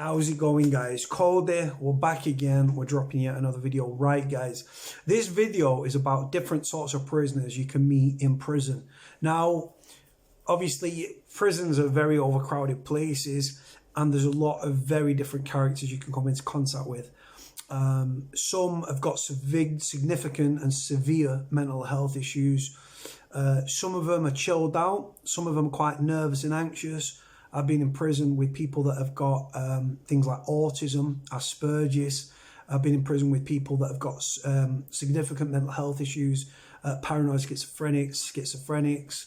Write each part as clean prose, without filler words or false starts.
How's it going, guys? Cody, we're back again. We're dropping yet another video. Right, guys, this video is about different sorts of prisoners you can meet in prison. Now, obviously, prisons are very overcrowded places, and there's a lot of very different characters you can come into contact with. Some have got significant and severe mental health issues. Some of them are chilled out. Some of them are quite nervous and anxious. I've been in prison with people that have got things like autism, Asperger's. I've been in prison with people that have got significant mental health issues, paranoid schizophrenics,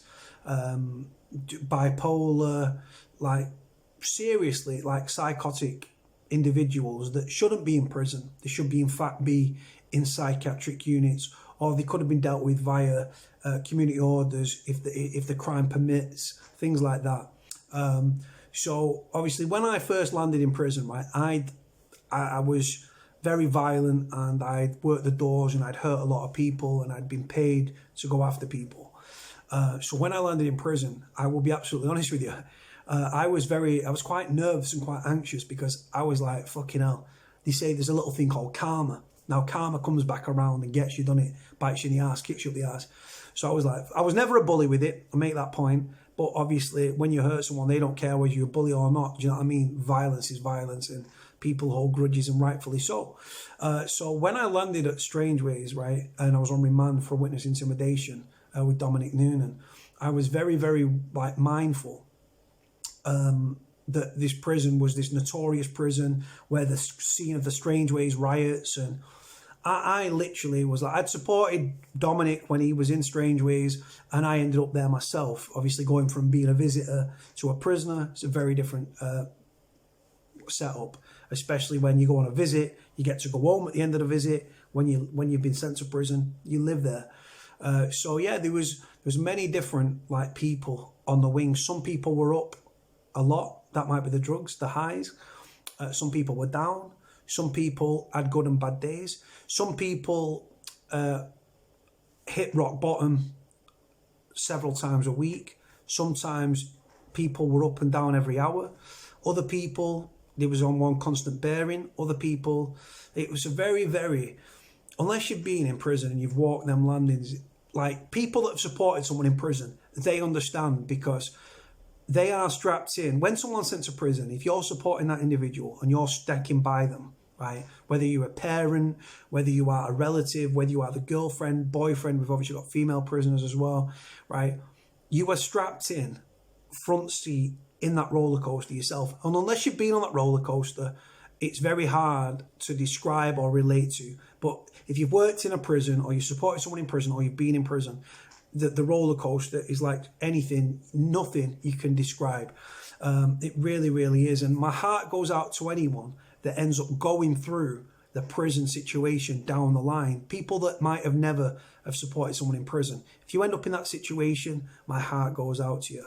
bipolar, like seriously, like psychotic individuals that shouldn't be in prison. They should be, in fact, be in psychiatric units, or they could have been dealt with via community orders if the crime permits, things like that. So obviously when I first landed in prison, right, I was very violent, and I'd worked the doors, and I'd hurt a lot of people, and I'd been paid to go after people. So when I landed in prison, I will be absolutely honest with you, I was quite nervous and quite anxious, because I was like, fucking hell, they say there's a little thing called karma. Now karma comes back around and gets you, done it, bites you in the ass, kicks you up the ass. So I was like, I was never a bully with it, I'll make that point. But obviously, when you hurt someone, they don't care whether you're a bully or not. Do you know what I mean? Violence is violence, and people hold grudges, and rightfully so. So when I landed at Strangeways, right, and I was on remand for witness intimidation with Dominic Noonan, I was very, very mindful that this prison was this notorious prison where the scene of the Strangeways riots, and I literally was like, I'd supported Dominic when he was in Strangeways, and I ended up there myself. Obviously, going from being a visitor to a prisoner, it's a very different setup. Especially when you go on a visit, you get to go home at the end of the visit. When you've been sent to prison, you live there. So yeah, there's many different people on the wing. Some people were up a lot. That might be the drugs, the highs. Some people were down. Some people had good and bad days. Some people hit rock bottom several times a week. Sometimes people were up and down every hour. Other people, they was on one constant bearing. Other people, it was a very, very, unless you've been in prison and you've walked them landings, like people that have supported someone in prison, they understand, because they are strapped in. When someone's sent to prison, if you're supporting that individual and you're sticking by them, right, whether you're a parent, whether you are a relative, whether you are the girlfriend, boyfriend, we've obviously got female prisoners as well, right, you are strapped in, front seat in that roller coaster yourself. And unless you've been on that roller coaster, it's very hard to describe or relate to. But if you've worked in a prison, or you supported someone in prison, or you've been in prison, the roller coaster is like nothing you can describe. It really, really is. And my heart goes out to anyone that ends up going through the prison situation down the line. People that might have never have supported someone in prison. If you end up in that situation, my heart goes out to you.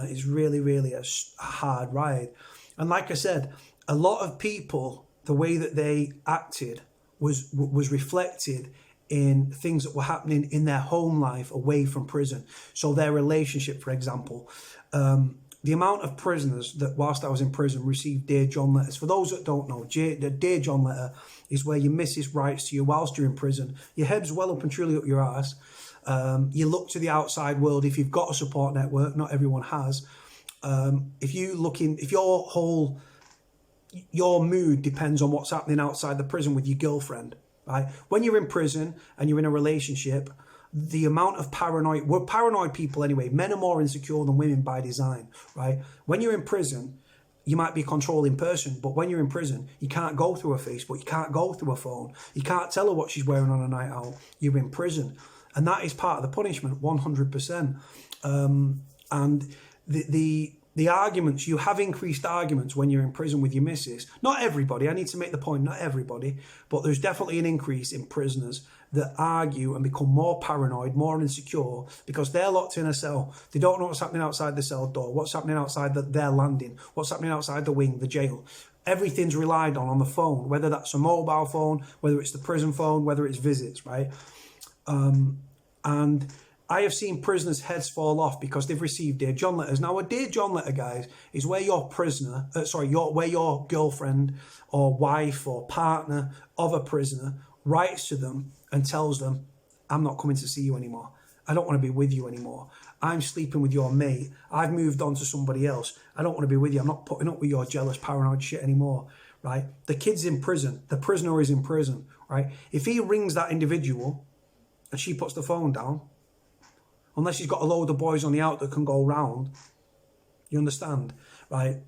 It's really, really a hard ride. And like I said, a lot of people, the way that they acted was reflected in things that were happening in their home life away from prison. So their relationship, for example, the amount of prisoners that whilst I was in prison received Dear John letters. For those that don't know, the Dear John letter is where your missus writes to you whilst you're in prison. Your head's well up and truly up your arse. You look to the outside world if you've got a support network. Not everyone has. If your mood depends on what's happening outside the prison with your girlfriend. Right? When you're in prison and you're in a relationship, the amount of we're paranoid people anyway. Men are more insecure than women by design, right? When you're in prison, you might be a controlling person, but when you're in prison, you can't go through her Facebook, you can't go through her phone, you can't tell her what she's wearing on a night out. You're in prison. And that is part of the punishment, 100%. And the arguments, you have increased arguments when you're in prison with your missus. Not everybody, I need to make the point, not everybody, but there's definitely an increase in prisoners that argue and become more paranoid, more insecure, because they're locked in a cell. They don't know what's happening outside the cell door, what's happening outside their landing, what's happening outside the wing, the jail. Everything's relied on the phone, whether that's a mobile phone, whether it's the prison phone, whether it's visits, right? And I have seen prisoners' heads fall off because they've received Dear John letters. Now, a Dear John letter, guys, is where your where your girlfriend or wife or partner of a prisoner writes to them and tells them, I'm not coming to see you anymore. I don't want to be with you anymore. I'm sleeping with your mate. I've moved on to somebody else. I don't want to be with you. I'm not putting up with your jealous, paranoid shit anymore, right? The kid's in prison. The prisoner is in prison, right? If he rings that individual and she puts the phone down, unless she's got a load of boys on the out that can go round, you understand, right?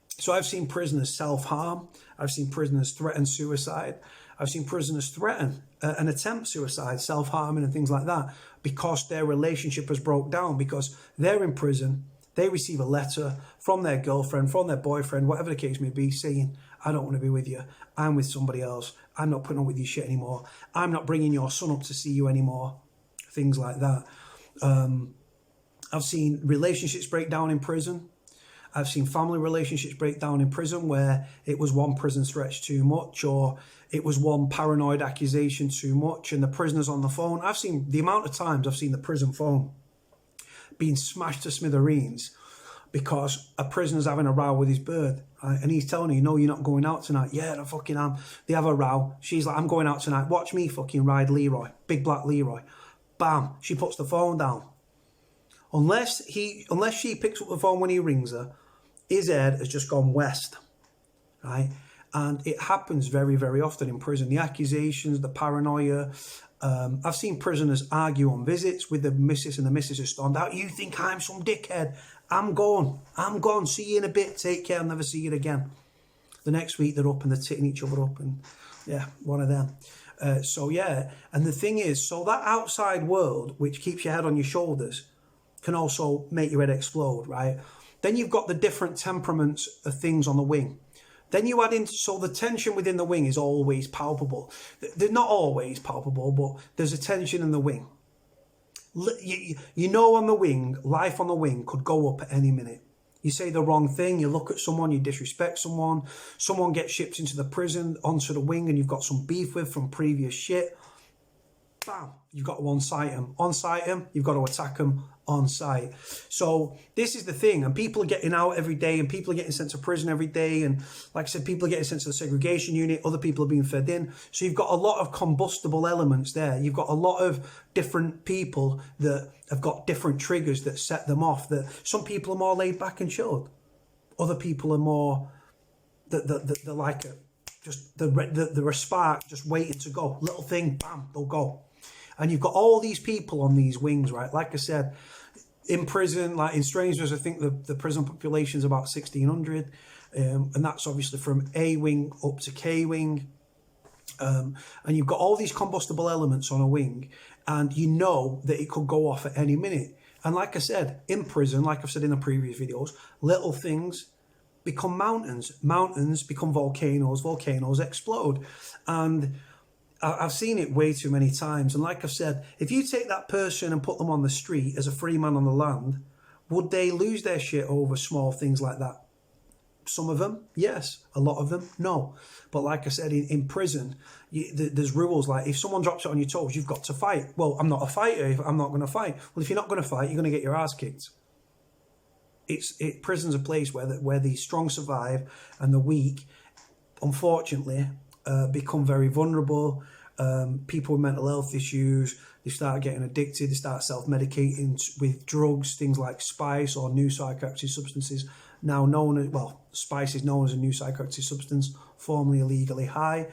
So I've seen prisoners self-harm. I've seen prisoners threaten suicide. I've seen prisoners threaten and attempt suicide, self-harming and things like that because their relationship has broke down, because they're in prison. They receive a letter from their girlfriend, from their boyfriend, whatever the case may be, saying, I don't want to be with you. I'm with somebody else. I'm not putting up with your shit anymore. I'm not bringing your son up to see you anymore. Things like that. I've seen relationships break down in prison. I've seen family relationships break down in prison where it was one prison stretch too much, or it was one paranoid accusation too much, and the prisoner's on the phone. I've seen the amount of times I've seen the prison phone being smashed to smithereens because a prisoner's having a row with his bird, right? And he's telling her, no, you're not going out tonight. Yeah, I fucking am. They have a row. She's like, I'm going out tonight. Watch me fucking ride Leroy, big black Leroy. Bam, she puts the phone down. Unless she picks up the phone when he rings her, his head has just gone west, right? And it happens very, very often in prison. The accusations, the paranoia. I've seen prisoners argue on visits with the missus, and the missus has stormed out. You think I'm some dickhead? I'm gone. See you in a bit. Take care. I'll never see you again. The next week they're up and they're titting each other up, and yeah, one of them. So yeah, and the thing is, so that outside world, which keeps your head on your shoulders, can also make your head explode, right? Then you've got the different temperaments of things on the wing. Then you add in, so the tension within the wing is always palpable. They're not always palpable, but there's a tension in the wing. You know, on the wing, life on the wing could go up at any minute. You say the wrong thing, you look at someone, you disrespect someone gets shipped into the prison, onto the wing, and you've got some beef with from previous shit. Bam, you've got to on-site them. On-site them, you've got to attack them on site. So this is the thing, and people are getting out every day, and people are getting sent to prison every day, and like I said, people are getting sent to the segregation unit, other people are being fed in. So you've got a lot of combustible elements there. You've got a lot of different people that have got different triggers that set them off. That some people are more laid back and chilled. Other people are more, they're like they're a spark just waiting to go. Little thing, bam, they'll go. And you've got all these people on these wings, right? Like I said, in prison, like in Strangeness, I think the prison population is about 1,600. And that's obviously from A wing up to K wing. And you've got all these combustible elements on a wing, and you know that it could go off at any minute. And like I said, in prison, like I've said in the previous videos, little things become mountains. Mountains become volcanoes. Volcanoes explode. And I've seen it way too many times. And like I've said, if you take that person and put them on the street as a free man on the land, would they lose their shit over small things like that? Some of them, yes. A lot of them, no. But like I said, in prison, there's rules like if someone drops it on your toes, you've got to fight. Well, I'm not a fighter if I'm not going to fight. Well, if you're not going to fight, you're going to get your ass kicked. Prison's a place where the strong survive and the weak, unfortunately, become very vulnerable. People with mental health issues, they start getting addicted, they start self-medicating with drugs, things like spice or new psychoactive substances, now known as, well, spice is known as a new psychoactive substance, formerly illegally high.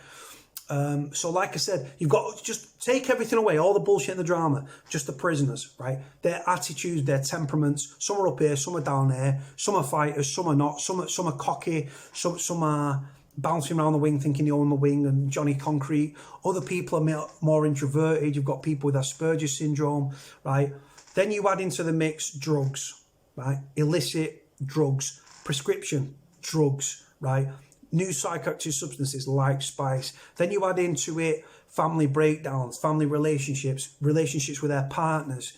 So like I said, you've got to just take everything away, all the bullshit and the drama, just the prisoners, right? Their attitudes, their temperaments, some are up here, some are down there, some are fighters, some are not, some are cocky, some are bouncing around the wing thinking they own the wing and Johnny Concrete. Other people are more introverted. You've got people with Asperger's syndrome, right? Then you add into the mix drugs, right? Illicit drugs, prescription drugs, right? New psychoactive substances like spice. Then you add into it family breakdowns, family relationships with their partners.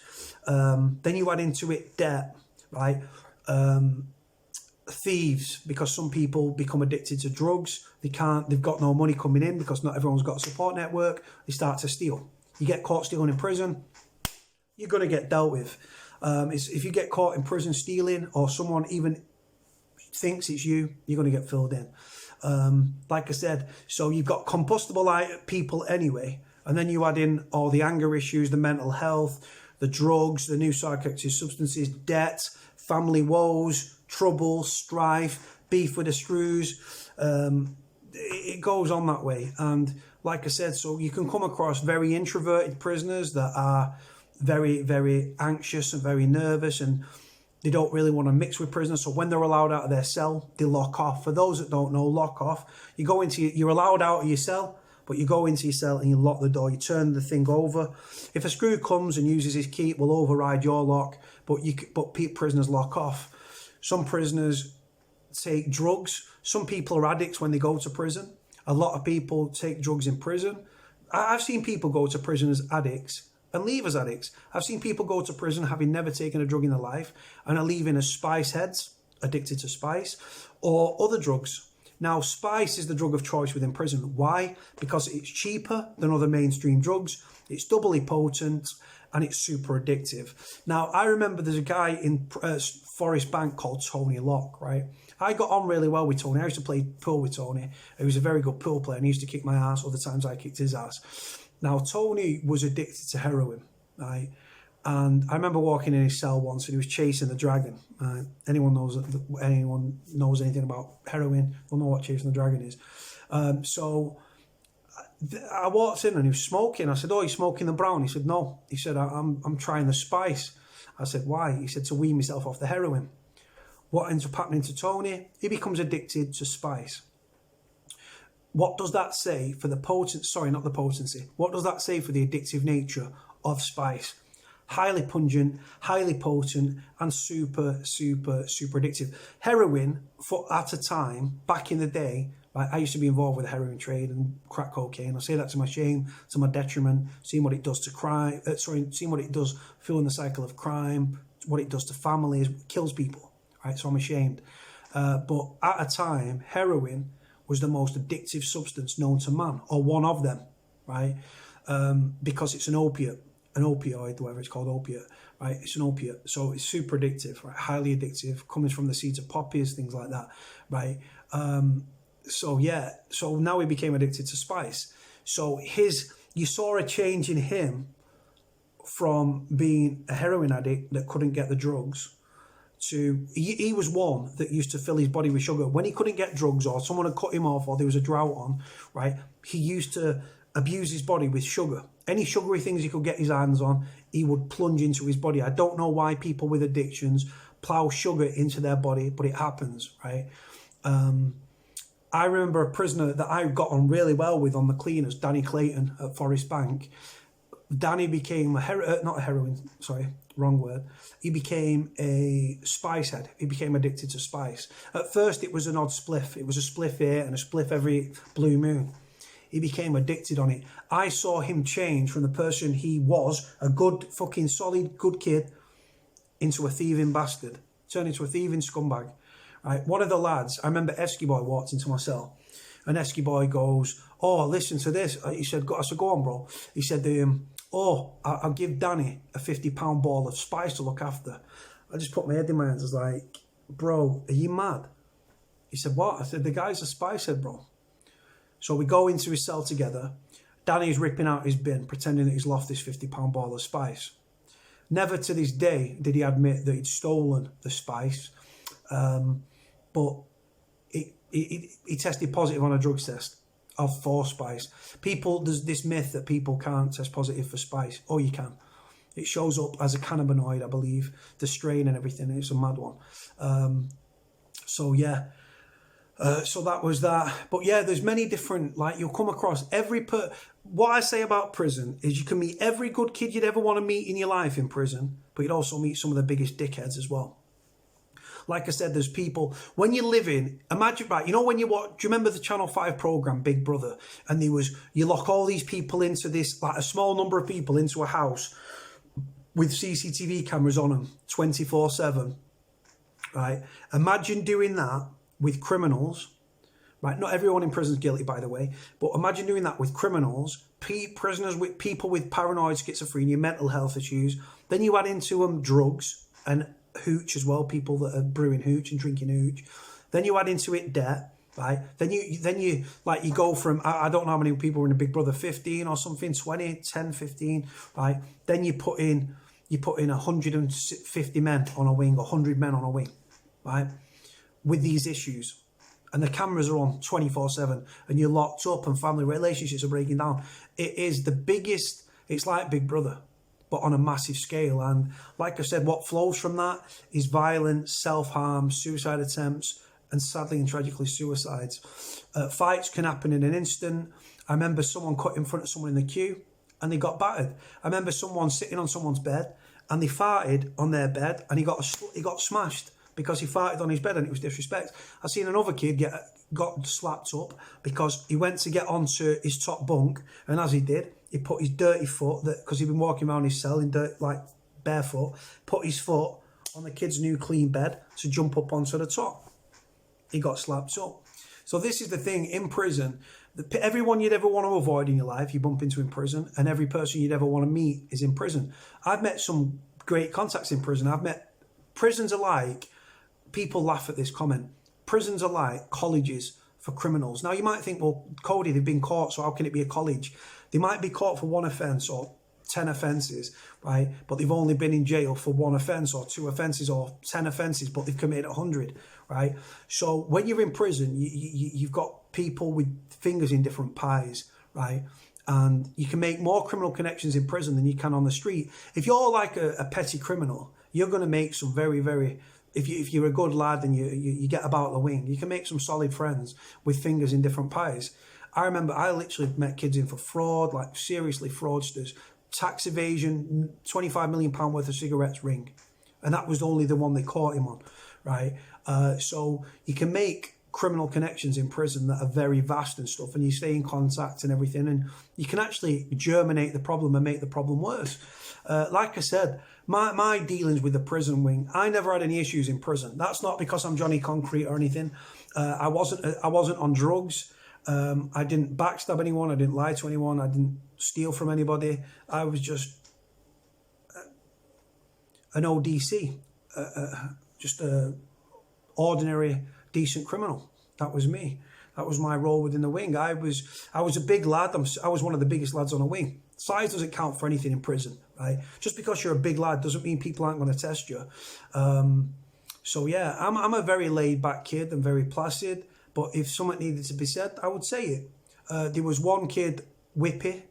Then you add into it debt, right? Thieves, because some people become addicted to drugs. They've got no money coming in because not everyone's got a support network. They start to steal. You get caught stealing in prison, you're going to get dealt with. If you get caught in prison stealing, or someone even thinks it's you, you're going to get filled in. Like I said, so you've got combustible people anyway, and then you add in all the anger issues, the mental health, the drugs, the new psychoactive substances, debt, family woes, trouble, strife, beef with the screws. It goes on that way. And like I said, so you can come across very introverted prisoners that are very, very anxious and very nervous, and they don't really want to mix with prisoners. So when they're allowed out of their cell, they lock off. For those that don't know, lock off, you're allowed out of your cell, but you go into your cell and you lock the door, you turn the thing over. If a screw comes and uses his key, it will override your lock, but prisoners lock off. Some prisoners take drugs. Some people are addicts when they go to prison. A lot of people take drugs in prison. I've seen people go to prison as addicts and leave as addicts. I've seen people go to prison having never taken a drug in their life and are leaving as spice heads, addicted to spice, or other drugs. Now, spice is the drug of choice within prison. Why? Because it's cheaper than other mainstream drugs, it's doubly potent, and it's super addictive. Now, I remember there's a guy in Forest Bank called Tony Locke, right? I got on really well with Tony. I used to play pool with Tony. He was a very good pool player, and he used to kick my ass. Other times I kicked his ass. Now, Tony was addicted to heroin, right? And I remember walking in his cell once, and he was chasing the dragon. Anyone knows anything about heroin will know what chasing the dragon is. So I walked in and he was smoking. I said, "Oh, you smoking the brown?" He said, "No." He said, I'm trying the spice." I said, "Why?" He said, "To wean myself off the heroin." What ends up happening to Tony? He becomes addicted to spice. What does that say for the potency? Sorry, not the potency. What does that say for the addictive nature of spice? Highly pungent, highly potent, and super, super, super addictive. Heroin, at a time, back in the day, right, I used to be involved with the heroin trade and crack cocaine. I say that to my shame, to my detriment, seeing what it does to crime, seeing what it does, feeling the cycle of crime, what it does to families, kills people, right? So I'm ashamed. But at a time, heroin was the most addictive substance known to man, or one of them, right? Because it's an opioid, whatever it's called, opiate, right? It's an opiate, so it's super addictive, right? Highly addictive, coming from the seeds of poppies, things like that, right? So now he became addicted to spice. So you saw a change in him from being a heroin addict that couldn't get the drugs to, he was one that used to fill his body with sugar. When he couldn't get drugs, or someone had cut him off, or there was a drought on, right? He used to abuse his body with sugar. Any sugary things he could get his hands on, he would plunge into his body. I don't know why people with addictions plow sugar into their body, but it happens, right? I remember a prisoner that I got on really well with on the cleaners, Danny Clayton at Forest Bank. Danny became he became a spice head. He became addicted to spice. At first, it was an odd spliff. It was a spliff here and a spliff every blue moon. He became addicted on it. I saw him change from the person he was, a good, fucking solid, good kid, into a thieving bastard. Turned into a thieving scumbag. Right? One of the lads, I remember Esky Boy walked into my cell, and Esky Boy goes, "Oh, listen to this." He said, "I said, go on, bro." He said, "I'll give Danny a £50 ball of spice to look after." I just put my head in my hands. I was like, "Bro, are you mad?" He said, "What?" I said, "The guy's a spice head, bro." So we go into his cell together. Danny's ripping out his bin, pretending that he's lost this £50 ball of spice. Never to this day did he admit that he'd stolen the spice. But he tested positive on a drugs test for spice. There's this myth that people can't test positive for spice. Oh, you can. It shows up as a cannabinoid, I believe. The strain and everything. It's a mad one. So that was that. But yeah, there's many different, like, you'll come across what I say about prison is you can meet every good kid you'd ever want to meet in your life in prison, but you'd also meet some of the biggest dickheads as well. Like I said, there's people, when you're living, imagine, right, you know when do you remember the Channel 5 programme, Big Brother? And you lock all these people into this, like a small number of people into a house with CCTV cameras on them 24/7, right? Imagine doing that with criminals, right? Not everyone in prison is guilty, by the way, but imagine doing that with criminals, prisoners, with people with paranoid schizophrenia, mental health issues. Then you add into them drugs and hooch as well, people that are brewing hooch and drinking hooch. Then you add into it debt, right? Then you like, you go from, I don't know how many people were in a Big Brother 15 or something, 20, 10, 15, right? Then you put in 150 men on a wing, 100 men on a wing, right? With these issues. And the cameras are on 24/7 and you're locked up and family relationships are breaking down. It is the biggest, it's like Big Brother, but on a massive scale. And like I said, what flows from that is violence, self-harm, suicide attempts, and sadly and tragically suicides. Fights can happen in an instant. I remember someone cut in front of someone in the queue and they got battered. I remember someone sitting on someone's bed and they farted on their bed and he got smashed because he farted on his bed and it was disrespect. I've seen another kid got slapped up because he went to get onto his top bunk, and as he did, he put his dirty foot, because he'd been walking around his cell in dirt, like barefoot, put his foot on the kid's new clean bed to jump up onto the top. He got slapped up. So this is the thing, in prison, everyone you'd ever want to avoid in your life, you bump into in prison, and every person you'd ever want to meet is in prison. I've met some great contacts in prison. I've met, prisons are like, people laugh at this comment, prisons are like colleges for criminals. Now you might think, well, Cody, they've been caught, so how can it be a college? They might be caught for one offence or 10 offences, right? But they've only been in jail for one offence or 2 offences or 10 offences, but they've committed 100, right? So when you're in prison, you've got people with fingers in different pies, right? And you can make more criminal connections in prison than you can on the street. If you're like a petty criminal, you're going to make some very, very... If you're a good lad and you get about the wing, you can make some solid friends with fingers in different pies. I remember I literally met kids in for fraud, like seriously fraudsters, tax evasion, £25 million worth of cigarettes ring. And that was only the one they caught him on, right? So you can make criminal connections in prison that are very vast and stuff, and you stay in contact and everything, and you can actually germinate the problem and make the problem worse. Like I said, my dealings with the prison wing, I never had any issues in prison. That's not because I'm Johnny Concrete or anything. I wasn't on drugs. I didn't backstab anyone. I didn't lie to anyone. I didn't steal from anybody. I was just an ODC, just a ordinary, decent criminal. That was me. That was my role within the wing. I was a big lad. I was one of the biggest lads on the wing. Size doesn't count for anything in prison, right? Just because you're a big lad doesn't mean people aren't going to test you. So yeah, I'm a very laid back kid and very placid. But if something needed to be said, I would say it. There was one kid, Whippy,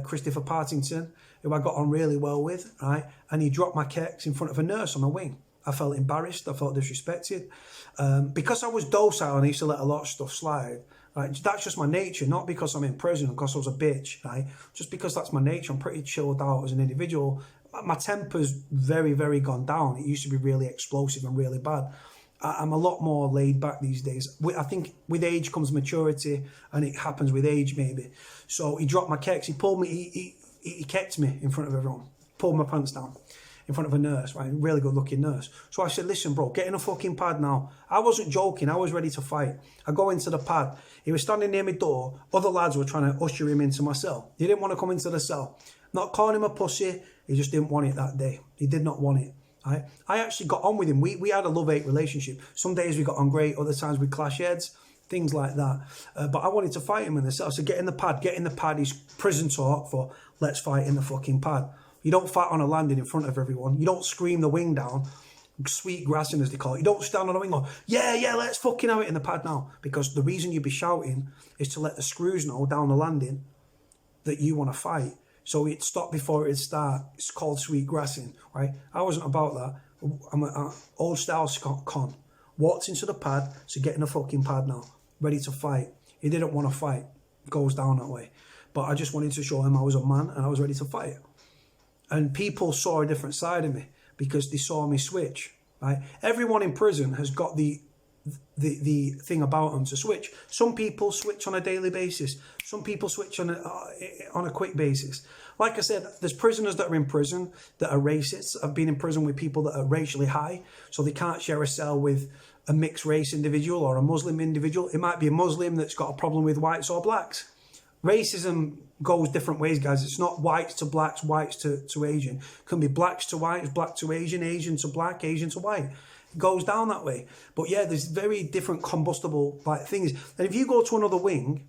Christopher Partington, who I got on really well with, right? And he dropped my keks in front of a nurse on a wing. I felt embarrassed. I felt disrespected. Because I was docile and I used to let a lot of stuff slide. Right? That's just my nature, not because I'm in prison, because I was a bitch. Right? Just because that's my nature. I'm pretty chilled out as an individual. My temper's very, very gone down. It used to be really explosive and really bad. I'm a lot more laid back these days. I think with age comes maturity, and it happens with age maybe. So he dropped my keks. He pulled me. He kept me in front of everyone. Pulled my pants down in front of a nurse, right? A really good looking nurse. So I said, listen, bro, get in a fucking pad now. I wasn't joking. I was ready to fight. I go into the pad. He was standing near my door. Other lads were trying to usher him into my cell. He didn't want to come into the cell. Not calling him a pussy. He just didn't want it that day. He did not want it. Right? I actually got on with him. We had a love-hate relationship. Some days we got on great. Other times we clash heads. Things like that. But I wanted to fight him in the cell. So get in the pad. Get in the pad. He's prison talk for let's fight in the fucking pad. You don't fight on a landing in front of everyone. You don't scream the wing down, sweet grassing as they call it. You don't stand on the wing and go, yeah, let's fucking have it in the pad now. Because the reason you'd be shouting is to let the screws know down the landing that you want to fight. So it stopped before it start. It's called sweet grassing, right? I wasn't about that. I'm an old style con. Walked into the pad, so get in the fucking pad now. Ready to fight. He didn't want to fight. It goes down that way. But I just wanted to show him I was a man and I was ready to fight. And people saw a different side of me because they saw me switch, right? Everyone in prison has got the thing about them to switch. Some people switch on a daily basis. Some people switch on a quick basis. Like I said, there's prisoners that are in prison that are racist. I've been in prison with people that are racially high, so they can't share a cell with a mixed race individual or a Muslim individual. It might be a Muslim that's got a problem with whites or blacks. Racism goes different ways, guys. It's not whites to blacks, whites to Asian. It can be blacks to whites, black to Asian, Asian to black, Asian to white. It goes down that way. But yeah, there's very different combustible like things. And if you go to another wing,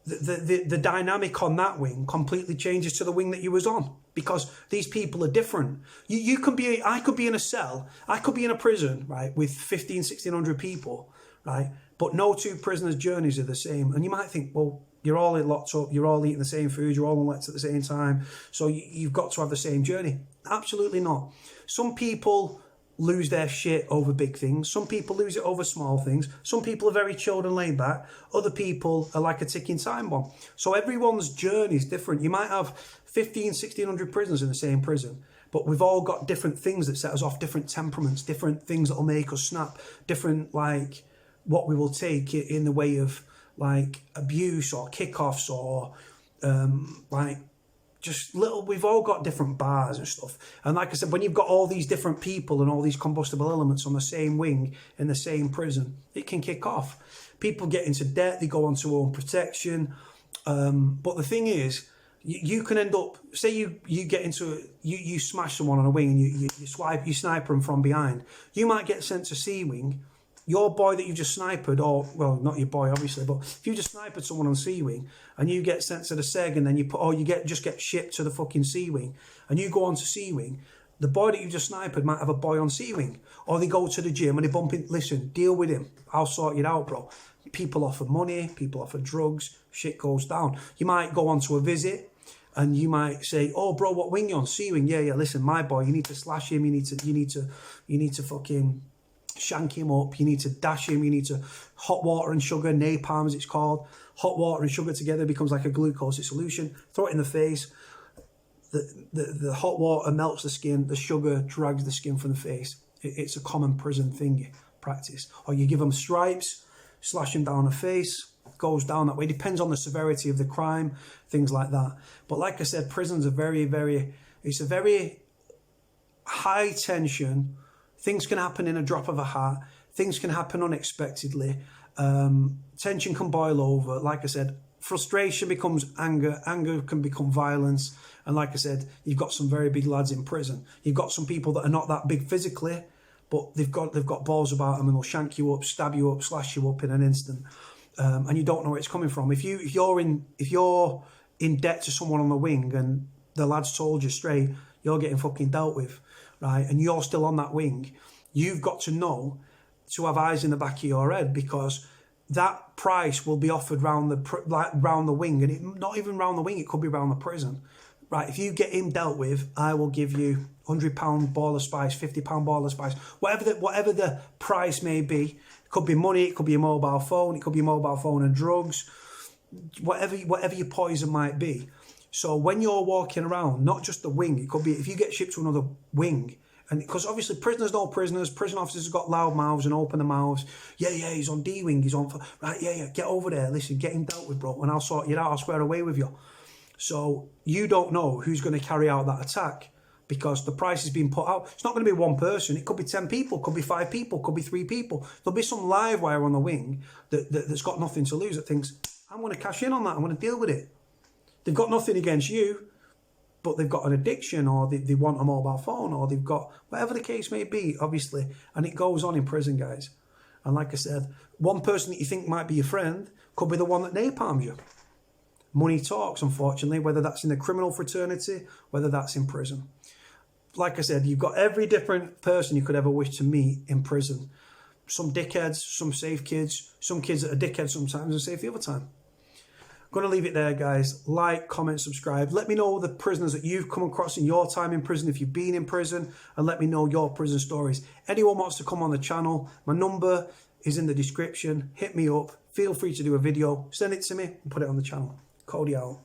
the dynamic on that wing completely changes to the wing that you was on, because these people are different. You can be, I could be in a cell, I could be in a prison, right, with 1,600 people, right, but no two prisoners' journeys are the same. And you might think, well, you're all locked up, you're all eating the same food, you're all on lecture at the same time, so you've got to have the same journey. Absolutely not. Some people lose their shit over big things. Some people lose it over small things. Some people are very chilled and laid back. Other people are like a ticking time bomb. So everyone's journey is different. You might have 1,600 prisoners in the same prison, but we've all got different things that set us off, different temperaments, different things that will make us snap, different, like, what we will take in the way of, like, abuse or kickoffs or, like, just little, we've all got different bars and stuff. And like I said, when you've got all these different people and all these combustible elements on the same wing in the same prison, it can kick off. People get into debt, they go on to own protection. But the thing is, you can end up, say you get into, you smash someone on a wing and you sniper them from behind. You might get sent to C wing. Your boy that you just sniped, or, well, not your boy, obviously, but if you just sniped someone on C wing and you get sent to the SEG and then just get shipped to the fucking C wing and you go on to C wing, the boy that you just sniped might have a boy on C wing. Or they go to the gym and they bump in, listen, deal with him. I'll sort it out, bro. People offer money, people offer drugs, shit goes down. You might go on to a visit and you might say, oh, bro, what wing you on? C wing? Yeah, listen, my boy, you need to slash him, you need to fucking shank him up, you need to dash him, you need to hot water and sugar, napalm as it's called. Hot water and sugar together becomes like a glucose solution. Throw it in the face. The hot water melts the skin, the sugar drags the skin from the face. It's a common prison thing, practice. Or you give them stripes, slash them down the face, goes down that way. Depends on the severity of the crime, things like that. But like I said, prisons are it's a very high tension. Things can happen in a drop of a hat. Things can happen unexpectedly. Tension can boil over. Like I said, frustration becomes anger. Anger can become violence. And like I said, you've got some very big lads in prison. You've got some people that are not that big physically, but they've got balls about them and they'll shank you up, stab you up, slash you up in an instant. And you don't know where it's coming from. If you're in debt to someone on the wing and the lad's told you straight, you're getting fucking dealt with, right? And you're still on that wing. You've got to know to have eyes in the back of your head, because that price will be offered round the wing, and not even round the wing, it could be round the prison, right? If you get him dealt with, I will give you £100 ball of spice, £50 ball of spice, whatever the price may be. It could be money, it could be a mobile phone, it could be a mobile phone and drugs, whatever your poison might be. So when you're walking around, not just the wing, it could be if you get shipped to another wing, and because obviously prisoners know prisoners, prison officers have got loud mouths and open their mouths. Yeah, he's on D wing, he's on, right, yeah, get over there, listen, get him dealt with, bro, and I'll sort you out, I'll square away with you. So you don't know who's going to carry out that attack, because the price is being put out. It's not going to be one person, it could be 10 people, could be 5 people, could be 3 people. There'll be some live wire on the wing that's got nothing to lose, that thinks, I'm going to cash in on that, I'm going to deal with it. They've got nothing against you, but they've got an addiction, or they want a mobile phone, or they've got whatever the case may be, obviously. And it goes on in prison, guys. And like I said, one person that you think might be your friend could be the one that napalms you. Money talks, unfortunately, whether that's in the criminal fraternity, whether that's in prison. Like I said, you've got every different person you could ever wish to meet in prison. Some dickheads, some safe kids, some kids that are dickheads sometimes and safe the other time. Going to leave it there, guys. Like, comment, subscribe. Let me know the prisoners that you've come across in your time in prison, if you've been in prison, and let me know your prison stories. Anyone wants to come on the channel, my number is in the description. Hit me up. Feel free to do a video. Send it to me and put it on the channel. Cody out.